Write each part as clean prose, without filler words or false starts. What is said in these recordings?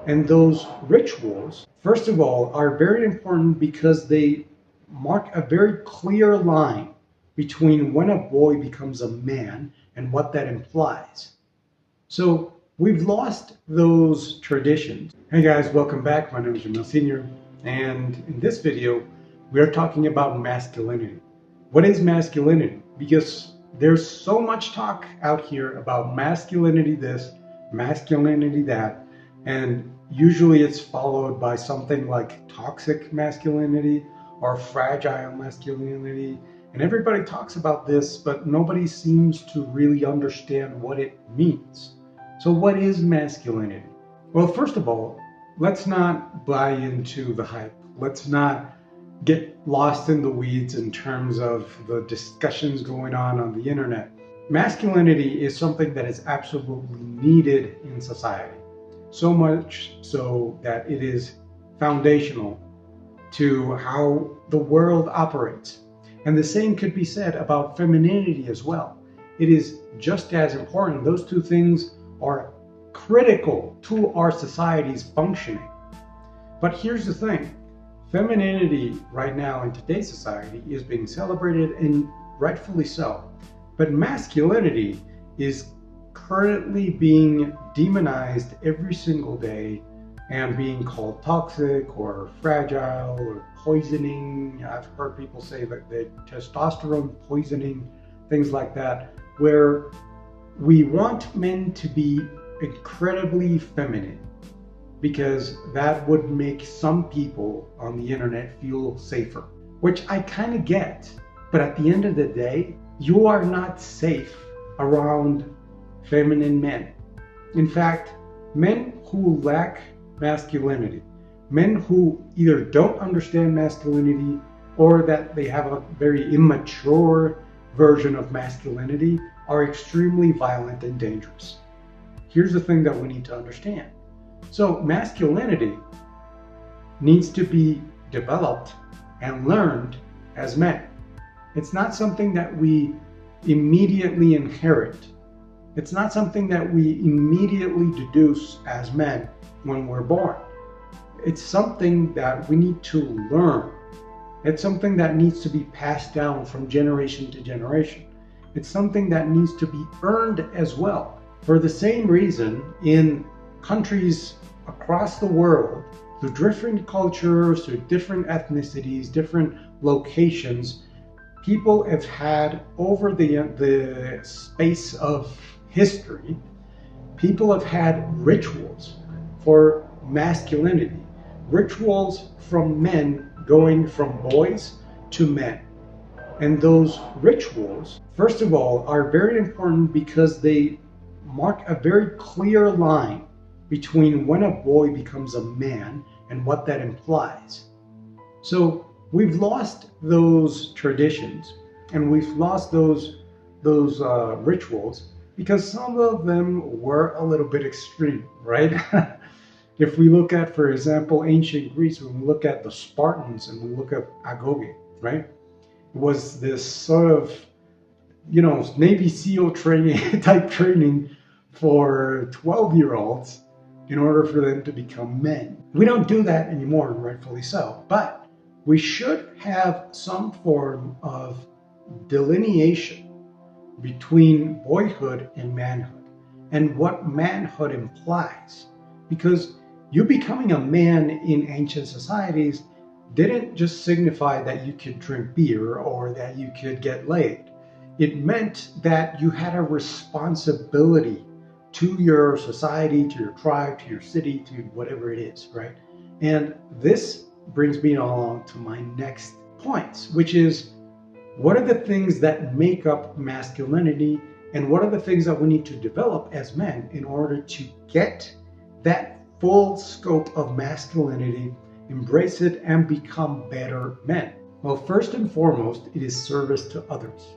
And those rituals, first of all, are very important because they mark a very clear line between when a boy becomes a man and what that implies. So we've lost those traditions. Hey guys, welcome back. My name is Jamil Sr. And in this video, we are talking about masculinity. What is masculinity? Because there's so much talk out here about masculinity this, masculinity that, and usually it's followed by something like toxic masculinity or fragile masculinity. And everybody talks about this, but nobody seems to really understand what it means. So what is masculinity? Well, first of all, let's not buy into the hype. Let's not get lost in the weeds in terms of the discussions going on the internet. Masculinity is something that is absolutely needed in society. So much so that it is foundational to how the world operates. And the same could be said about femininity as well. It is just as important. Those two things are critical to our society's functioning. But here's the thing. Femininity right now in today's society is being celebrated, and rightfully so. But masculinity is currently being demonized every single day and being called toxic or fragile or poisoning. I've heard people say that the testosterone poisoning, things like that, where we want men to be incredibly feminine because that would make some people on the internet feel safer, which I kind of get. But at the end of the day, you are not safe around feminine men. In fact, men who lack masculinity, men who either don't understand masculinity or that they have a very immature version of masculinity, are extremely violent and dangerous. Here's the thing that we need to understand. So masculinity needs to be developed and learned as men. It's not something that we immediately inherit. It's not something that we immediately deduce as men when we're born. It's something that we need to learn. It's something that needs to be passed down from generation to generation. It's something that needs to be earned as well. For the same reason, in countries across the world, through different cultures, through different ethnicities, different locations, people have had, over the space of history, people have had rituals for masculinity, rituals from men going from boys to men. And those rituals, first of all, are very important because they mark a very clear line between when a boy becomes a man and what that implies. So we've lost those traditions and we've lost those rituals because some of them were a little bit extreme, right? If we look at, for example, ancient Greece, when we look at the Spartans and we look at agoge, right? It was this sort of, Navy SEAL training type training for 12-year-olds in order for them to become men. We don't do that anymore, rightfully so, but we should have some form of delineation between boyhood and manhood and what manhood implies. Because you becoming a man in ancient societies didn't just signify that you could drink beer or that you could get laid. It meant that you had a responsibility to your society, to your tribe, to your city, to whatever it is, right? And this brings me along to my next points, which is, what are the things that make up masculinity and what are the things that we need to develop as men in order to get that full scope of masculinity, embrace it, and become better men? Well, first and foremost, it is service to others.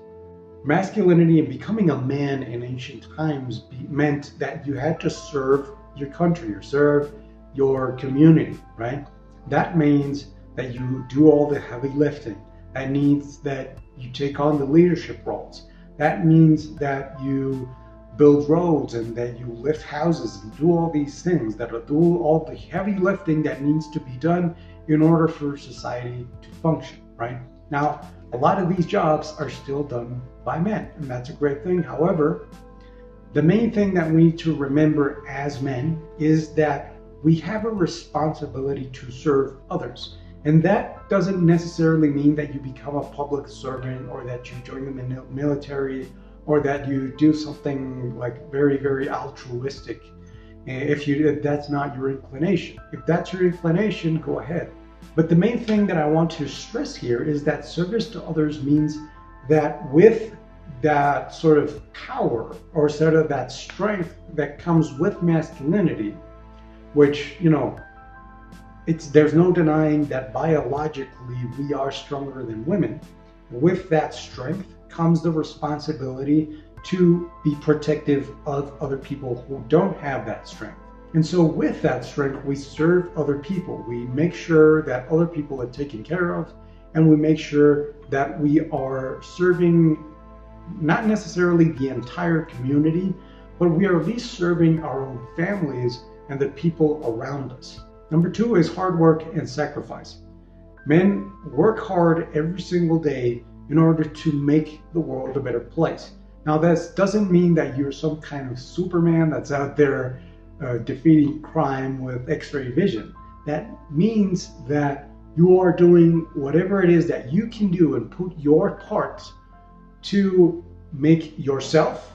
Masculinity and becoming a man in ancient times meant that you had to serve your country or serve your community, right? That means that you do all the heavy lifting. That means that you take on the leadership roles. That means that you build roads and that you lift houses and do all these things, that do all the heavy lifting that needs to be done in order for society to function, right? Now, a lot of these jobs are still done by men, and that's a great thing. However, the main thing that we need to remember as men is that we have a responsibility to serve others. And that doesn't necessarily mean that you become a public servant or that you join the military or that you do something like very, very altruistic. If that's not your inclination. If that's your inclination, go ahead. But the main thing that I want to stress here is that service to others means that with that sort of power or sort of that strength that comes with masculinity, which, there's no denying that biologically we are stronger than women. With that strength comes the responsibility to be protective of other people who don't have that strength. And so with that strength, we serve other people. We make sure that other people are taken care of, and we make sure that we are serving not necessarily the entire community, but we are at least serving our own families and the people around us. Number 2 is hard work and sacrifice. Men work hard every single day in order to make the world a better place. Now, this doesn't mean that you're some kind of Superman that's out there defeating crime with X-ray vision. That means that you are doing whatever it is that you can do and put your part to make yourself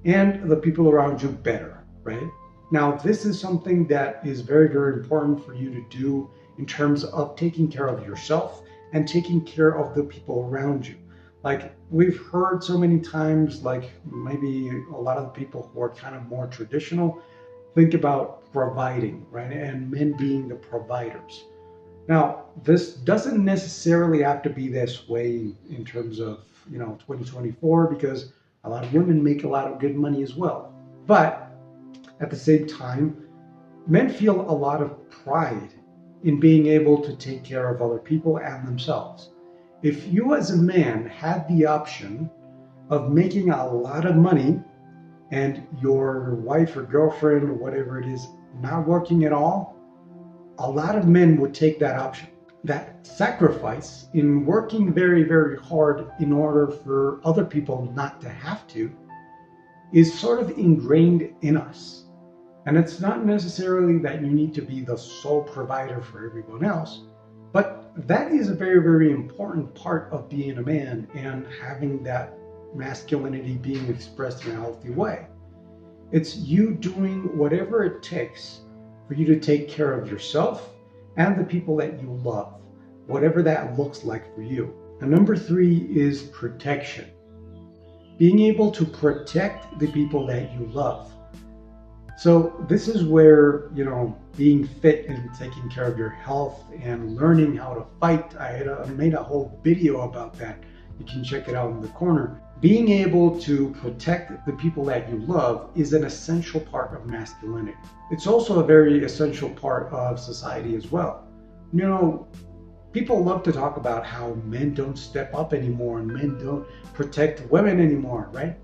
and the people around you better, right? Now, this is something that is very, very important for you to do in terms of taking care of yourself and taking care of the people around you. Like we've heard so many times, like maybe a lot of the people who are kind of more traditional think about providing, right? And men being the providers. Now, this doesn't necessarily have to be this way in terms of, 2024, because a lot of women make a lot of good money as well. But at the same time, men feel a lot of pride in being able to take care of other people and themselves. If you as a man had the option of making a lot of money and your wife or girlfriend or whatever it is not working at all, a lot of men would take that option. That sacrifice in working very, very hard in order for other people not to have to is sort of ingrained in us. And it's not necessarily that you need to be the sole provider for everyone else, but that is a very, very important part of being a man and having that masculinity being expressed in a healthy way. It's you doing whatever it takes for you to take care of yourself and the people that you love, whatever that looks like for you. And number 3 is protection. Being able to protect the people that you love. So this is where, being fit and taking care of your health and learning how to fight. I made a whole video about that. You can check it out in the corner. Being able to protect the people that you love is an essential part of masculinity. It's also a very essential part of society as well. People love to talk about how men don't step up anymore and men don't protect women anymore, right?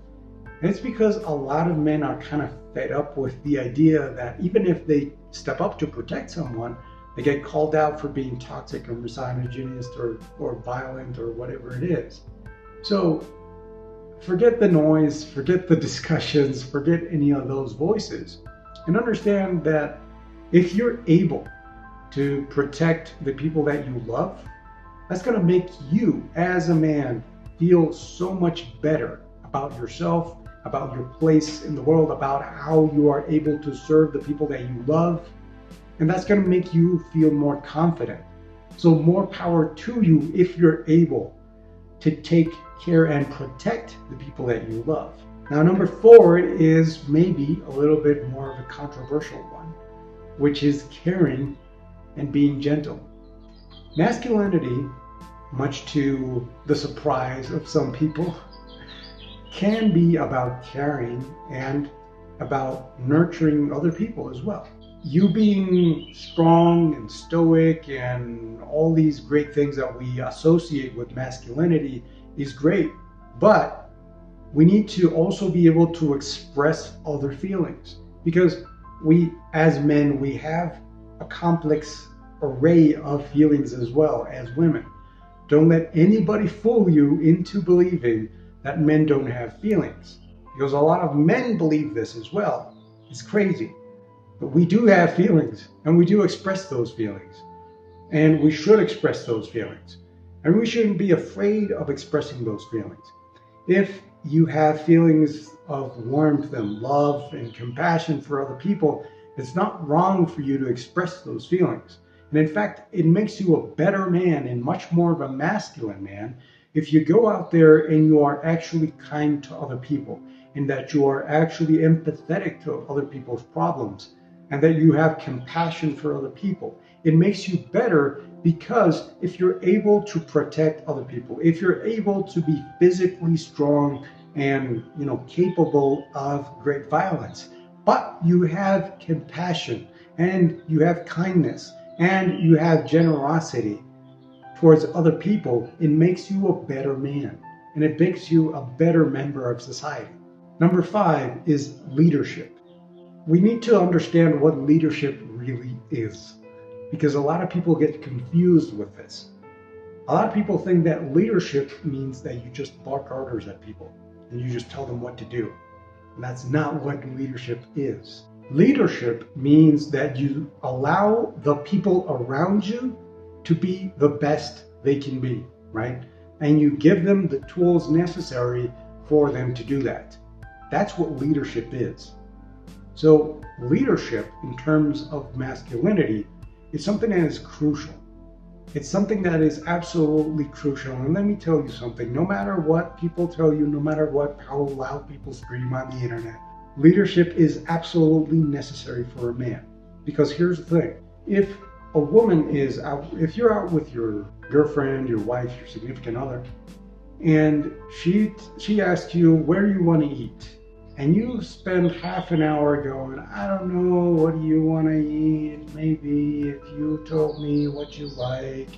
And it's because a lot of men are kind of fed up with the idea that even if they step up to protect someone, they get called out for being toxic or misogynist or violent or whatever it is. So forget the noise, forget the discussions, forget any of those voices, and understand that if you're able to protect the people that you love, that's going to make you as a man feel so much better about yourself, about your place in the world, about how you are able to serve the people that you love, and that's going to make you feel more confident. So more power to you if you're able to take care and protect the people that you love. Now, number 4 is maybe a little bit more of a controversial one, which is caring and being gentle. Masculinity, much to the surprise of some people, can be about caring and about nurturing other people as well. You being strong and stoic and all these great things that we associate with masculinity is great, but we need to also be able to express other feelings, because we, as men, we have a complex array of feelings as well as women. Don't let anybody fool you into believing that men don't have feelings, because a lot of men believe this as well. It's crazy. But we do have feelings, and we do express those feelings, and we should express those feelings. And we shouldn't be afraid of expressing those feelings. If you have feelings of warmth and love and compassion for other people, it's not wrong for you to express those feelings. And in fact, it makes you a better man and much more of a masculine man if you go out there and you are actually kind to other people, and that you are actually empathetic to other people's problems, and that you have compassion for other people. It makes you better, because if you're able to protect other people, if you're able to be physically strong and capable of great violence, but you have compassion and you have kindness and you have generosity towards other people, it makes you a better man, and it makes you a better member of society. Number 5 is leadership. We need to understand what leadership really is, because a lot of people get confused with this. A lot of people think that leadership means that you just bark orders at people and you just tell them what to do. And that's not what leadership is. Leadership means that you allow the people around you to be the best they can be, right? And you give them the tools necessary for them to do that. That's what leadership is. So leadership, in terms of masculinity, is something that is crucial. It's something that is absolutely crucial. And let me tell you something, no matter what people tell you, no matter how loud people scream on the internet, leadership is absolutely necessary for a man. Because here's the thing, if a woman is out, if you're out with your girlfriend, your wife, your significant other, and she asks you where you want to eat, and you spend half an hour going, I don't know, what do you want to eat? Maybe if you told me what you like,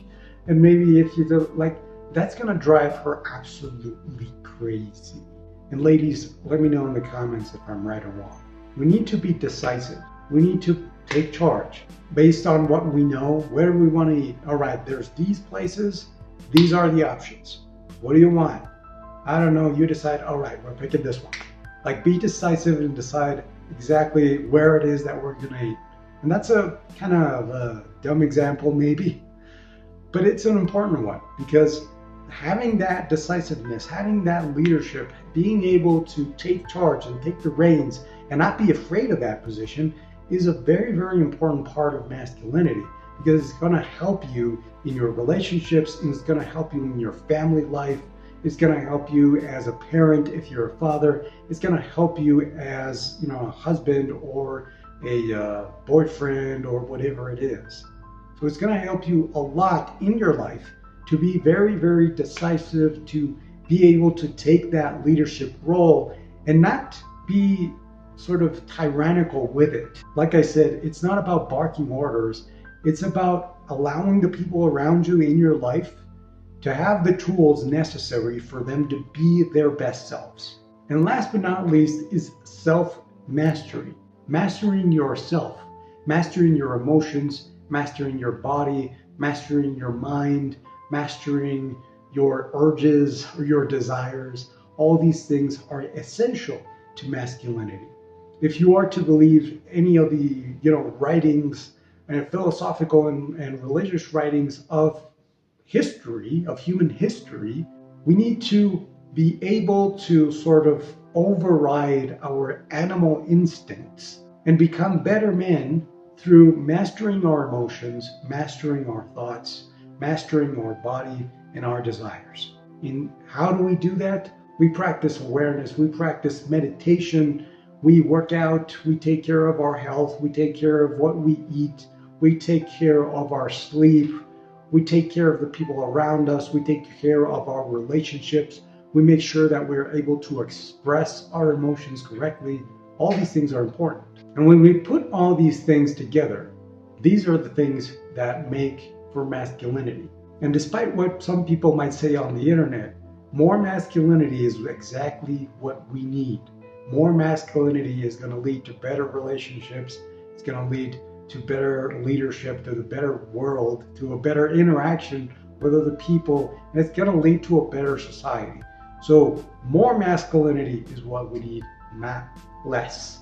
and maybe if you don't like, that's going to drive her absolutely crazy. And ladies, let me know in the comments if I'm right or wrong. We need to be decisive. We need to take charge based on what we know. Where do we want to eat? All right, there's these places. These are the options. What do you want? I don't know. You decide. All right, we're picking this one. Like, be decisive and decide exactly where it is that we're going to eat. And that's a kind of a dumb example maybe, but it's an important one, because having that decisiveness, having that leadership, being able to take charge and take the reins and not be afraid of that position is a very, very important part of masculinity, because it's going to help you in your relationships, and it's going to help you in your family life. It's going to help you as a parent if you're a father. It's going to help you as a husband or a boyfriend or whatever it is. So it's going to help you a lot in your life to be very, very decisive, to be able to take that leadership role and not be sort of tyrannical with it. Like I said, it's not about barking orders. It's about allowing the people around you in your life to have the tools necessary for them to be their best selves. And last but not least is self-mastery. Mastering yourself, mastering your emotions, mastering your body, mastering your mind, mastering your urges or your desires. All these things are essential to masculinity. If you are to believe any of the writings and philosophical and religious writings of history, of human history, we need to be able to sort of override our animal instincts and become better men through mastering our emotions, mastering our thoughts, mastering our body and our desires. And how do we do that? We practice awareness, we practice meditation, we work out, we take care of our health, we take care of what we eat, we take care of our sleep, we take care of the people around us, we take care of our relationships, we make sure that we're able to express our emotions correctly. All these things are important. And when we put all these things together, these are the things that make for masculinity. And despite what some people might say on the internet, More masculinity is exactly what we need. More masculinity is going to lead to better relationships. It's going to lead to better leadership, to the better world, to a better interaction with other people, and it's going to lead to a better society. So more masculinity is what we need, not less.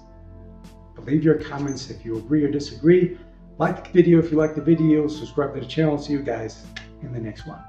Leave your comments if you agree or disagree. Like the video if you like the video. Subscribe to the channel. See you guys in the next one.